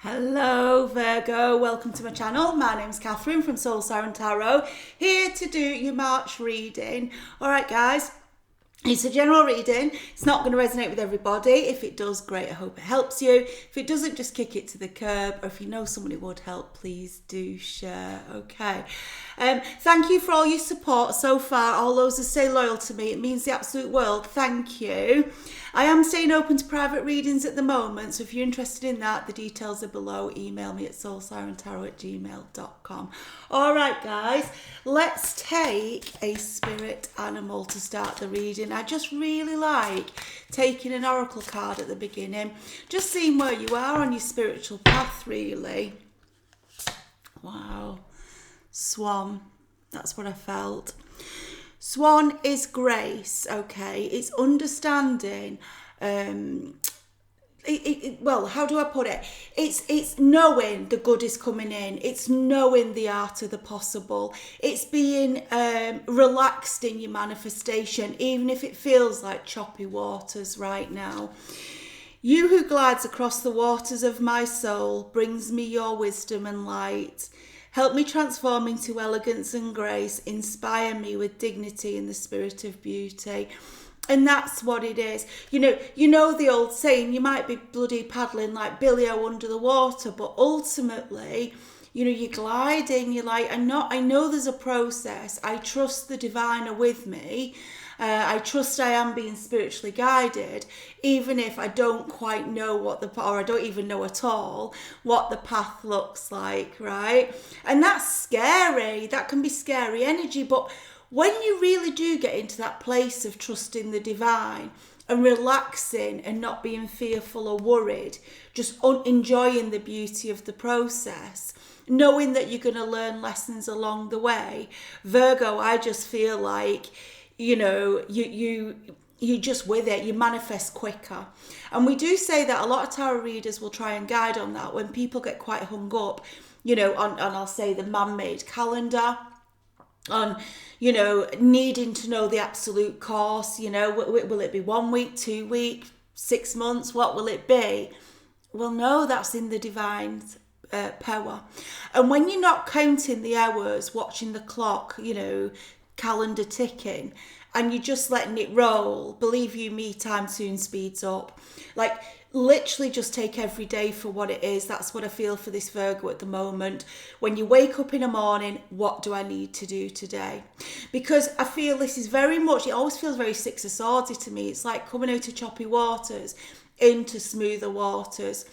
Hello Virgo, welcome to my channel. My name's Catherine from Siren Tarot, here to do your March reading. Alright guys, it's a general reading. It's not going to resonate with everybody. If it does, great, I hope it helps you. If it doesn't, just kick it to the curb, or if you know someone who would help, please do share, okay? Thank you for all your support so far, all those who stay loyal to me. It means the absolute world. Thank you. I am staying open to private readings at the moment, so if you're interested in that, the details are below. Email me at soulsirentarot@gmail.com. All right, guys, let's take a spirit animal to start the reading. I just really like taking an oracle card at the beginning, just seeing where you are on your spiritual path, really. Wow. Swan, that's what I felt. Swan is grace, okay? It's understanding. Well, how do I put it? It's knowing the good is coming in. It's knowing the art of the possible. It's being relaxed in your manifestation, even if it feels like choppy waters right now. You who glides across the waters of my soul brings me your wisdom and light. Help me transform into elegance and grace. Inspire me with dignity in the spirit of beauty. And that's what it is. You know the old saying, you might be bloody paddling like Billy O under the water, but ultimately, you're gliding. You're like, I know there's a process. I trust the divine are with me. I trust I am being spiritually guided, even if I don't quite know or I don't even know at all what the path looks like, right? And that's scary. That can be scary energy. But when you really do get into that place of trusting the divine and relaxing and not being fearful or worried, just enjoying the beauty of the process, knowing that you're going to learn lessons along the way, Virgo, I just feel like you just with it, you manifest quicker. And we do say that a lot of tarot readers will try and guide on that when people get quite hung up, on I'll say the man-made calendar, on, needing to know the absolute course, will it be 1 week, 2 weeks, 6 months, what will it be? Well, no, that's in the divine's power. And when you're not counting the hours, watching the clock, calendar ticking, and you're just letting it roll, believe you me, time soon speeds up. Like, literally just take every day for what it is. That's what I feel for this Virgo at the moment. When you wake up in the morning, what do I need to do today? Because I feel this is very much, it always feels very Six of Swords to me. It's like coming out of choppy waters into smoother waters,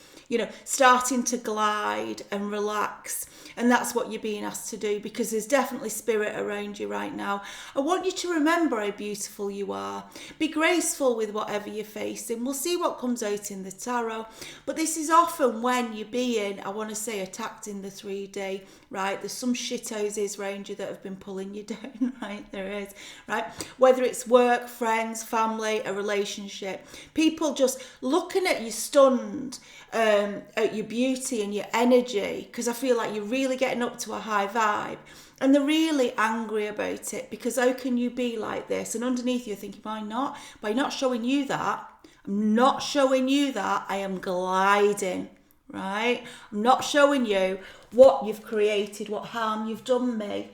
starting to glide and relax. And that's what you're being asked to do, because there's definitely spirit around you right now. I want you to remember how beautiful you are. Be graceful with whatever you're facing. We'll see what comes out in the tarot. But this is often when you're being, I want to say, attacked in the 3D, right? There's some shithouses around you that have been pulling you down, right? There is, right? Whether it's work, friends, family, a relationship. People just looking at you stunned, at your beauty and your energy, because I feel like you're really getting up to a high vibe, and they're really angry about it, because how can you be like this? And underneath you're thinking, why not? By not showing you that, I'm not showing you that, I am gliding, right? I'm not showing you what you've created, what harm you've done me.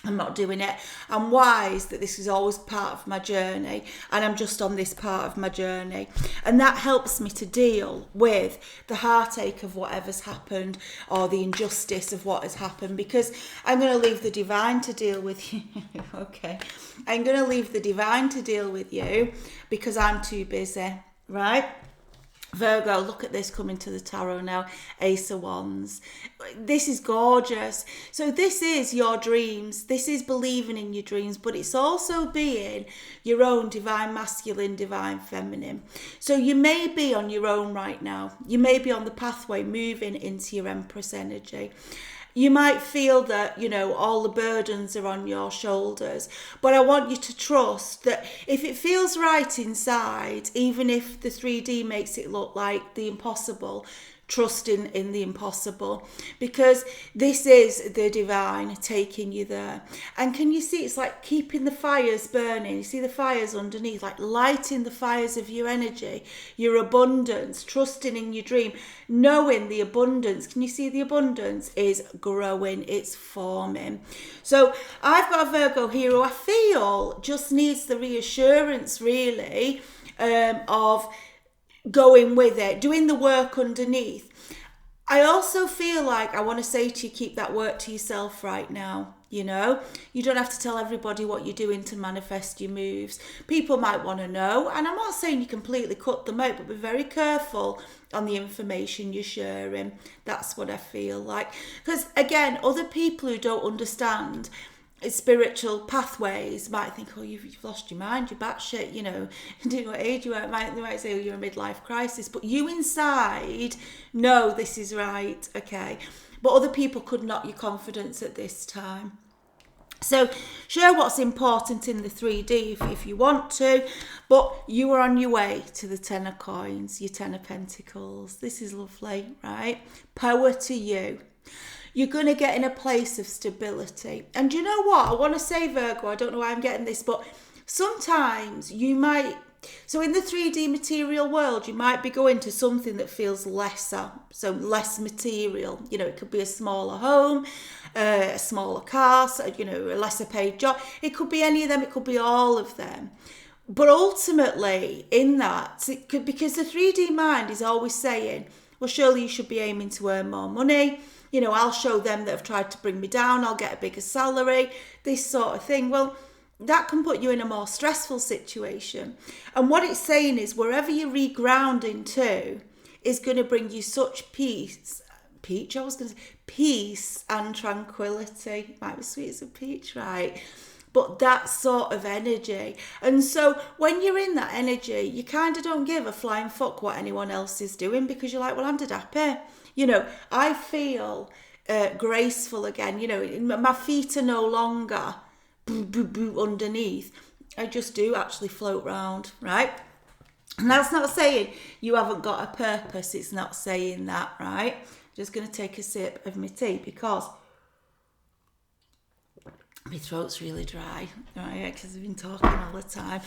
I'm not doing it. I'm wise that this is always part of my journey, and I'm just on this part of my journey. And that helps me to deal with the heartache of whatever's happened, or the injustice of what has happened, because I'm going to leave the divine to deal with you. Okay. I'm going to leave the divine to deal with you because I'm too busy, right? Virgo, look at this coming to the tarot now. Ace of Wands. This is gorgeous. So this is your dreams. This is believing in your dreams, but it's also being your own divine masculine, divine feminine. So you may be on your own right now. You may be on the pathway moving into your Empress energy. You might feel that, all the burdens are on your shoulders. But I want you to trust that if it feels right inside, even if the 3D makes it look like the impossible, trust in the impossible, because this is the divine taking you there. And can you see, it's like keeping the fires burning. You see the fires underneath, like lighting the fires of your energy, your abundance, trusting in your dream, knowing the abundance. Can you see the abundance is growing, it's forming? So I've got a Virgo here who I feel just needs the reassurance, really, of going with it, doing the work underneath. I also feel like I want to say to you, keep that work to yourself right now. You know, you don't have to tell everybody what you're doing to manifest your moves. People might want to know, and I'm not saying you completely cut them out, but be very careful on the information you're sharing. That's what I feel like. Because again, other people who don't understand spiritual pathways might think, oh, you've lost your mind, you're batshit, you know, doing what age you are. They might say, oh, you're a midlife crisis, but you inside know this is right, okay? But other people could knock your confidence at this time. So share what's important in the 3D if you want to, but you are on your way to the 10 of coins, your 10 of pentacles. This is lovely, right? Power to you. You're going to get in a place of stability. And you know what? I want to say, Virgo, I don't know why I'm getting this, but sometimes you might, so in the 3D material world, you might be going to something that feels lesser, so less material. You know, it could be a smaller home, a smaller car, so, you know, a lesser paid job. It could be any of them, it could be all of them. But ultimately, in that, it could, because the 3D mind is always saying, well, surely you should be aiming to earn more money. You know, I'll show them that have tried to bring me down, I'll get a bigger salary, this sort of thing. Well, that can put you in a more stressful situation. And what it's saying is wherever you're regrounding to is going to bring you such peace and tranquility. Might be sweet as a peach, right? But that sort of energy. And so when you're in that energy, you kind of don't give a flying fuck what anyone else is doing, because you're like, well, I'm dead happy. You know, I feel graceful again. You know, my feet are no longer underneath. I just do actually float round, right? And that's not saying you haven't got a purpose. It's not saying that, right? Just going to take a sip of my tea because my throat's really dry, right? Because I've been talking all the time.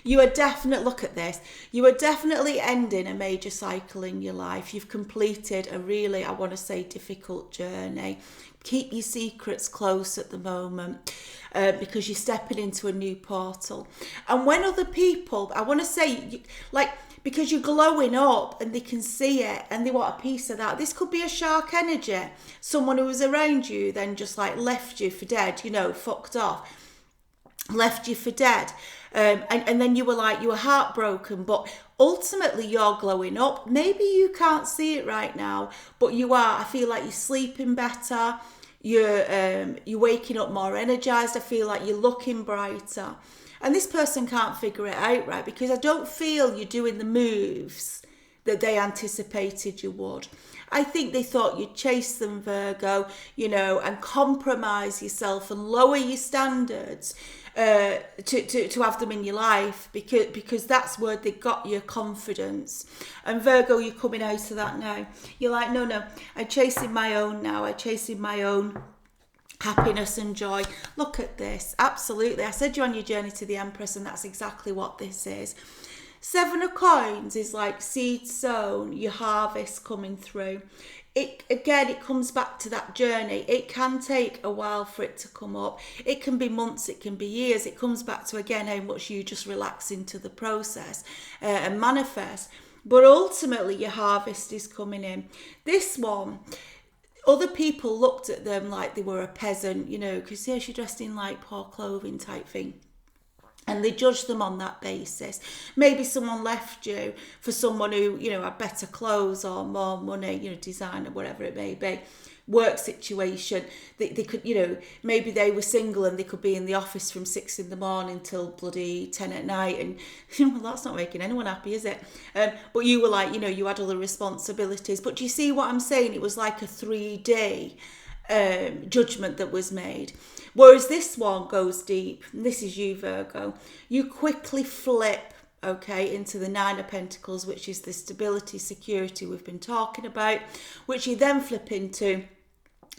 You are definitely, look at this, you are definitely ending a major cycle in your life. You've completed a really, I want to say, difficult journey. Keep your secrets close at the moment because you're stepping into a new portal. And when other people, I want to say, like, because you're glowing up and they can see it and they want a piece of that. This could be a shark energy. Someone who was around you then just like left you for dead, you know, fucked off, left you for dead. And then you were heartbroken, but ultimately you're glowing up. Maybe you can't see it right now, but you are. I feel like you're sleeping better. You're waking up more energized. I feel like you're looking brighter. And this person can't figure it out, right? Because I don't feel you're doing the moves that they anticipated you would. I think they thought you'd chase them, Virgo, you know, and compromise yourself and lower your standards to have them in your life, because that's where they got your confidence. And Virgo, you're coming out of that now. You're like, no, I'm chasing my own now. I'm chasing my own happiness and joy. Look at this. Absolutely. I said you're on your journey to the Empress, and that's exactly what this is. 7 of coins is like seed sown, your harvest coming through. It comes back to that journey. It can take a while for it to come up. It can be months, it can be years. It comes back to, again, how much you just relax into the process and manifest. But ultimately, your harvest is coming in. This one, other people looked at them like they were a peasant, you know, because yeah, she dressed in like poor clothing type thing. And they judged them on that basis. Maybe someone left you for someone who, you know, had better clothes or more money, you know, designer, whatever it may be. Work situation. They could, you know, maybe they were single and they could be in the office from 6 a.m. till bloody 10 at night. And, you know, well, that's not making anyone happy, is it? But you were like, you know, you had other responsibilities. But do you see what I'm saying? It was like a 3D judgment that was made. Whereas this one goes deep. And this is you, Virgo. You quickly flip okay, into the Nine of Pentacles, which is the stability, security we've been talking about, which you then flip into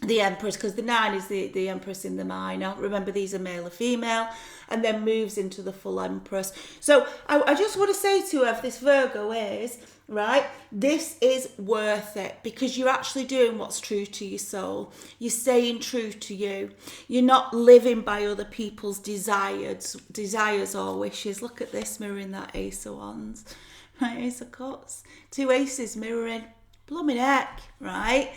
the Empress, because the 9 is the Empress in the minor. Remember, these are male or female, and then moves into the full Empress. So I just want to say to whoever this Virgo is, right, this is worth it, because you're actually doing what's true to your soul. You're staying true to you. You're not living by other people's desires or wishes. Look at this, mirroring that Ace of Wands. Right, Ace of Cups. 2 aces mirroring. Blooming heck, right?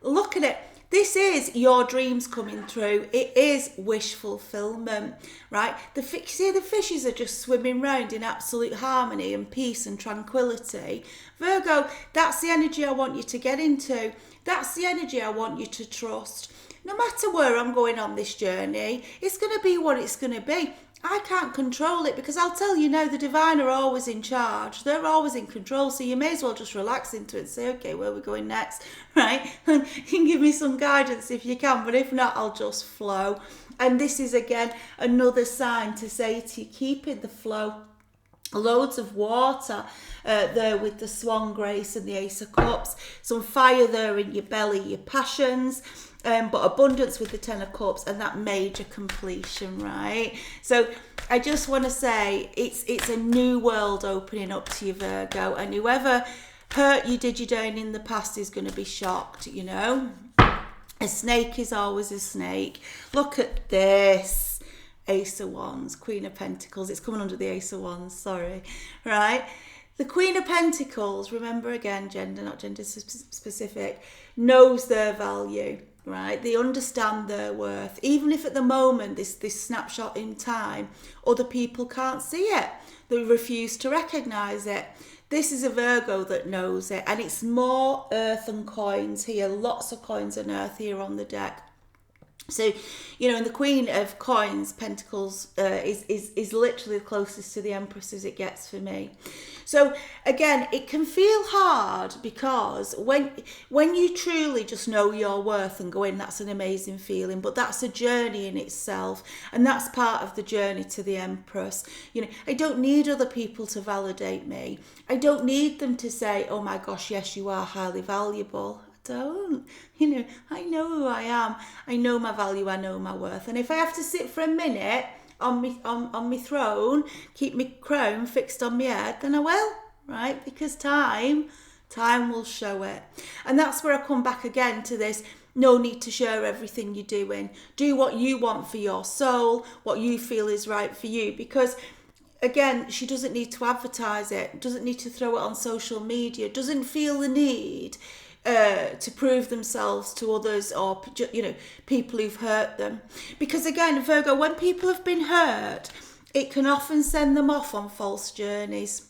Look at it. This is your dreams coming true. It is wish fulfillment, right? The fishes are just swimming round in absolute harmony and peace and tranquility. Virgo, that's the energy I want you to get into. That's the energy I want you to trust. No matter where I'm going on this journey, it's going to be what it's going to be. I can't control it, because I'll tell you now, the divine are always in charge. They're always in control. So you may as well just relax into it and say, okay, where are we going next? Right? And you can give me some guidance if you can, but if not, I'll just flow. And this is, again, another sign to say to you, keep in the flow. Loads of water there with the Swan Grace and the Ace of Cups. Some fire there in your belly, your passions. But abundance with the 10 of Cups and that major completion, right? So I just want to say it's a new world opening up to you, Virgo, and whoever hurt you, did you down in the past is going to be shocked, you know? A snake is always a snake. Look at this. Ace of Wands, Queen of Pentacles. It's coming under the Ace of Wands, sorry. Right? The Queen of Pentacles, remember again, gender, not gender specific, knows their value. Right, they understand their worth, even if at the moment, this snapshot in time, other people can't see it. They refuse to recognise it. This is a Virgo that knows it, and it's more earth and coins here. Lots of coins and earth here on the deck. So, you know, and the Queen of Coins, Pentacles, is literally the closest to the Empress as it gets for me. So, again, it can feel hard, because when you truly just know your worth and go in, that's an amazing feeling. But that's a journey in itself, and that's part of the journey to the Empress. You know, I don't need other people to validate me. I don't need them to say, oh my gosh, yes, you are highly valuable. Don't, you know, I know who I am. I know my value. I know my worth. And if I have to sit for a minute on my throne, keep my crown fixed on my head, then I will, right? Because time will show it. And that's where I come back again to this. No need to share everything you're doing. Do what you want for your soul, what you feel is right for you. Because again, she doesn't need to advertise it, doesn't need to throw it on social media, doesn't feel the need to prove themselves to others, or, you know, people who've hurt them. Because again, Virgo, when people have been hurt, it can often send them off on false journeys,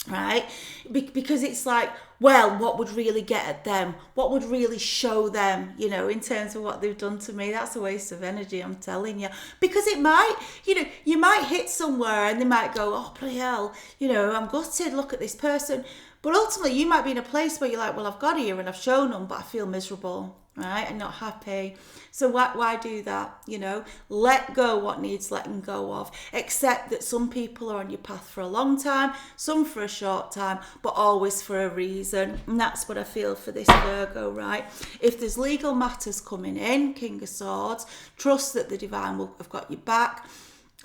right? Because it's like, well, what would really get at them? What would really show them, you know, in terms of what they've done to me? That's a waste of energy, I'm telling you. Because it might, you know, you might hit somewhere and they might go, oh, bloody hell, you know, I'm gutted, look at this person. But ultimately, you might be in a place where you're like, well, I've got here and I've shown them, but I feel miserable, right? And not happy. So why do that? You know, let go what needs letting go of. Accept that some people are on your path for a long time, some for a short time, but always for a reason. And that's what I feel for this Virgo, right? If there's legal matters coming in, King of Swords, trust that the divine will have got your back.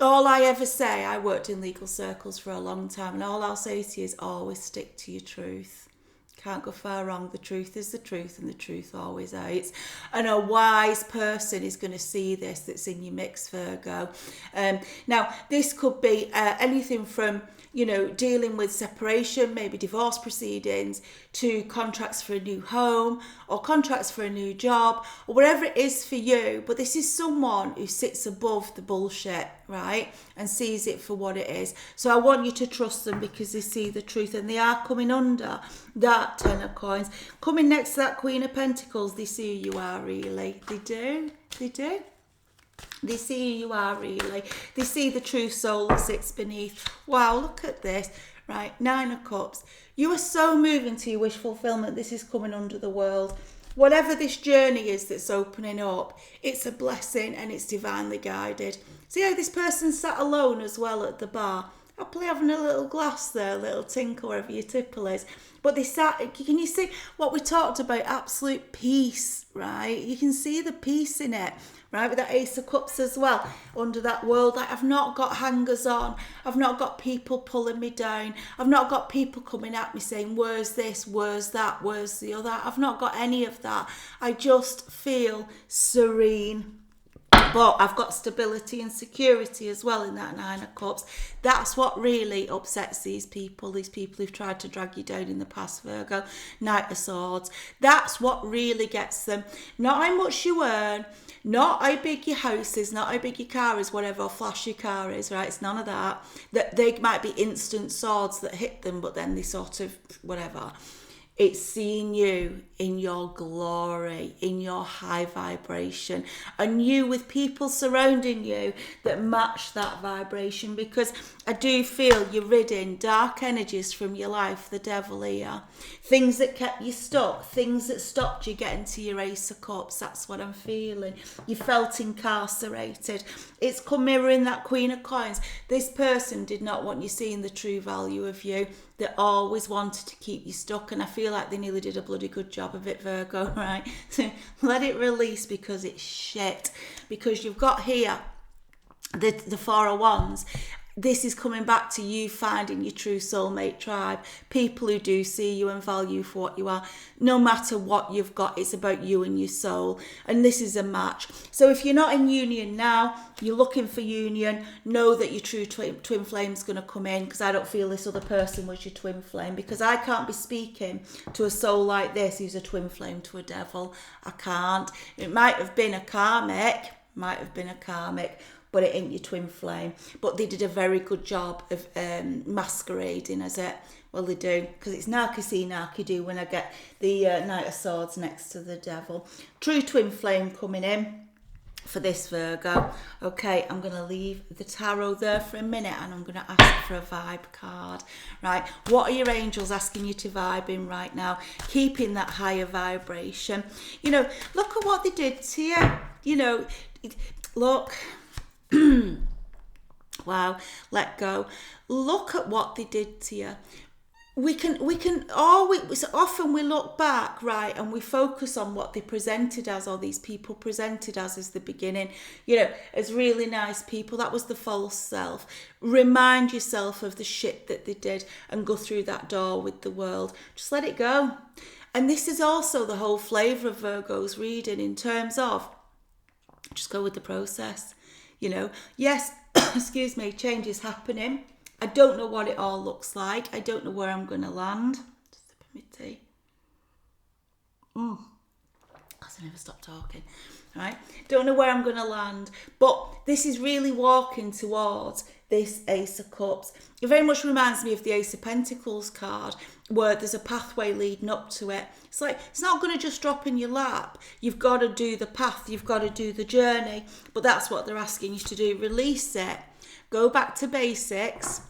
All I ever say, I worked in legal circles for a long time, and all I'll say to you is always stick to your truth. Can't go far wrong. The truth is the truth, and the truth always outs. And a wise person is going to see this that's in your mix, Virgo. Now, this could be anything from, you know, dealing with separation, maybe divorce proceedings, to contracts for a new home or contracts for a new job, or whatever it is for you. But this is someone who sits above the bullshit, right, and sees it for what it is. So I want you to trust them, because they see the truth, and they are coming under that 10 of Coins. Coming next to that Queen of Pentacles, they see who you are really. They do. They see who you are really. They see the true soul that sits beneath. Wow, look at this. Right, 9 of Cups. You are so moving to your wish fulfillment. This is coming under the world. Whatever this journey is that's opening up, it's a blessing and it's divinely guided. See how this person sat alone as well at the bar? happily having a little glass there, a little tinkle wherever your tipple is. But can you see what we talked about? Absolute peace, right? You can see the peace in it, right? With that Ace of Cups as well, under that world. Like, I've not got hangers on. I've not got people pulling me down. I've not got people coming at me saying, where's this, where's that, where's the other. I've not got any of that. I just feel serene. But I've got stability and security as well in that Nine of Cups. That's what really upsets these people who've tried to drag you down in the past, Virgo. Knight of Swords. That's what really gets them. Not how much you earn, not how big your house is, not how big your car is, whatever, or flash your car is, right? It's none of that. That they might be instant swords that hit them, but then they sort of, whatever. It's seeing you in your glory, in your high vibration, and you with people surrounding you that match that vibration, because I do feel you're ridding dark energies from your life, the devil here. Things that kept you stuck, things that stopped you getting to your Ace of Cups. That's what I'm feeling. You felt incarcerated. It's come mirroring that Queen of Coins. This person did not want you seeing the true value of you. They always wanted to keep you stuck, and I feel like they nearly did a bloody good job of it, Virgo, right? So let it release, because it's shit. Because you've got here the Four of Wands. This is coming back to you finding your true soulmate tribe. People who do see you and value you for what you are. No matter what you've got, it's about you and your soul. And this is a match. So if you're not in union now, you're looking for union, know that your true twin flame's going to come in, because I don't feel this other person was your twin flame, because I can't be speaking to a soul like this who's a twin flame to a devil. I can't. It might have been a karmic, but it ain't your twin flame. But they did a very good job of masquerading as it. Well, they do, because it's narky see, narky do when I get the Knight of Swords next to the devil. True twin flame coming in for this Virgo. Okay, I'm going to leave the tarot there for a minute, and I'm going to ask for a vibe card. Right, what are your angels asking you to vibe in right now? Keeping that higher vibration. You know, look at what they did to you. You know, look... Wow, let go. Look at what they did to you. So often we look back, right, and we focus on what they presented as, or these people presented as the beginning, you know, as really nice people. That was the false self. Remind yourself of the shit that they did and go through that door with the world. Just let it go. And this is also the whole flavour of Virgo's reading, in terms of just go with the process. You know, yes, excuse me, change is happening. I don't know what it all looks like. I don't know where I'm going to land. Just sip of my tea. Because I never stop talking. Right? Don't know where I'm going to land. But this is really walking towards this Ace of Cups. It very much reminds me of the Ace of Pentacles card, where there's a pathway leading up to it. It's like, it's not going to just drop in your lap. You've got to do the path. You've got to do the journey. But that's what they're asking you to do. Release it. Go back to basics.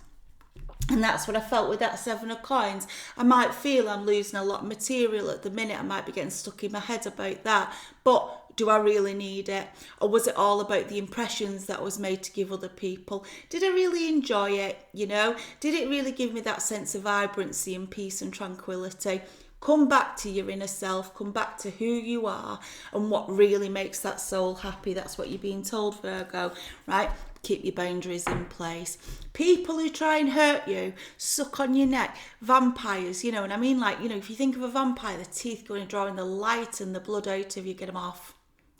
And that's what I felt with that Seven of Coins. I might feel I'm losing a lot of material at the minute. I might be getting stuck in my head about that. But do I really need it? Or was it all about the impressions that I was made to give other people? Did I really enjoy it? You know, did it really give me that sense of vibrancy and peace and tranquility? Come back to your inner self. Come back to who you are and what really makes that soul happy. That's what you're being told, Virgo, right? Keep your boundaries in place. People who try and hurt you, suck on your neck, vampires, you know, and I mean, like, you know, if you think of a vampire, the teeth going and drawing the light and the blood out of you, get them off.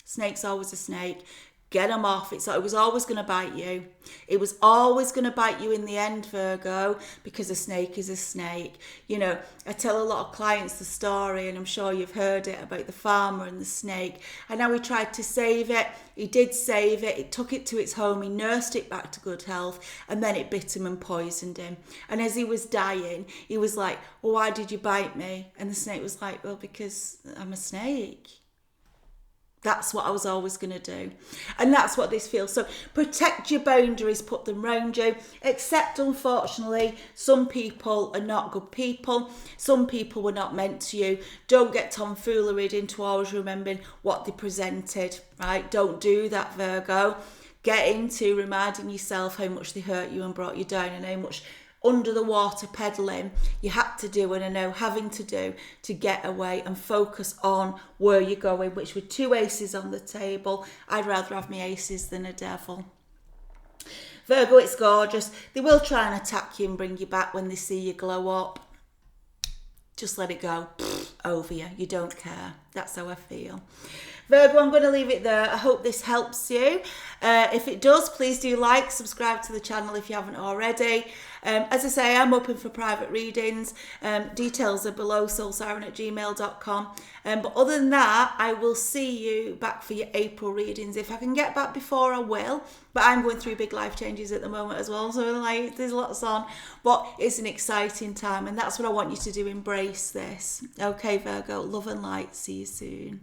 Snake's always a snake. Get them off. It was always going to bite you. It was always going to bite you in the end, Virgo, because a snake is a snake. You know, I tell a lot of clients the story, and I'm sure you've heard it, about the farmer and the snake. And how he tried to save it. He did save it. He took it to its home. He nursed it back to good health. And then it bit him and poisoned him. And as he was dying, he was like, well, why did you bite me? And the snake was like, well, because I'm a snake. That's what I was always going to do. And that's what this feels. So protect your boundaries, put them round you. Except, unfortunately, some people are not good people. Some people were not meant to you. Don't get tomfooleried into always remembering what they presented, right? Don't do that, Virgo. get into reminding yourself how much they hurt you and brought you down, and how much under the water peddling you had to do, and I know having to do, to get away and focus on where you're going, which were 2 aces on the table. I'd rather have my aces than a devil. Virgo, it's gorgeous. They will try and attack you and bring you back when they see you glow up. Just let it go. Over you. You don't care. That's how I feel. Virgo, I'm going to leave it there. I hope this helps you. If it does, please do like, subscribe to the channel if you haven't already. As I say, I'm open for private readings. Details are below, soulsiren@gmail.com. But other than that, I will see you back for your April readings. If I can get back before, I will. But I'm going through big life changes at the moment as well. So like, there's lots on. But it's an exciting time. And that's what I want you to do. Embrace this. Okay, Virgo. Love and light. See you soon.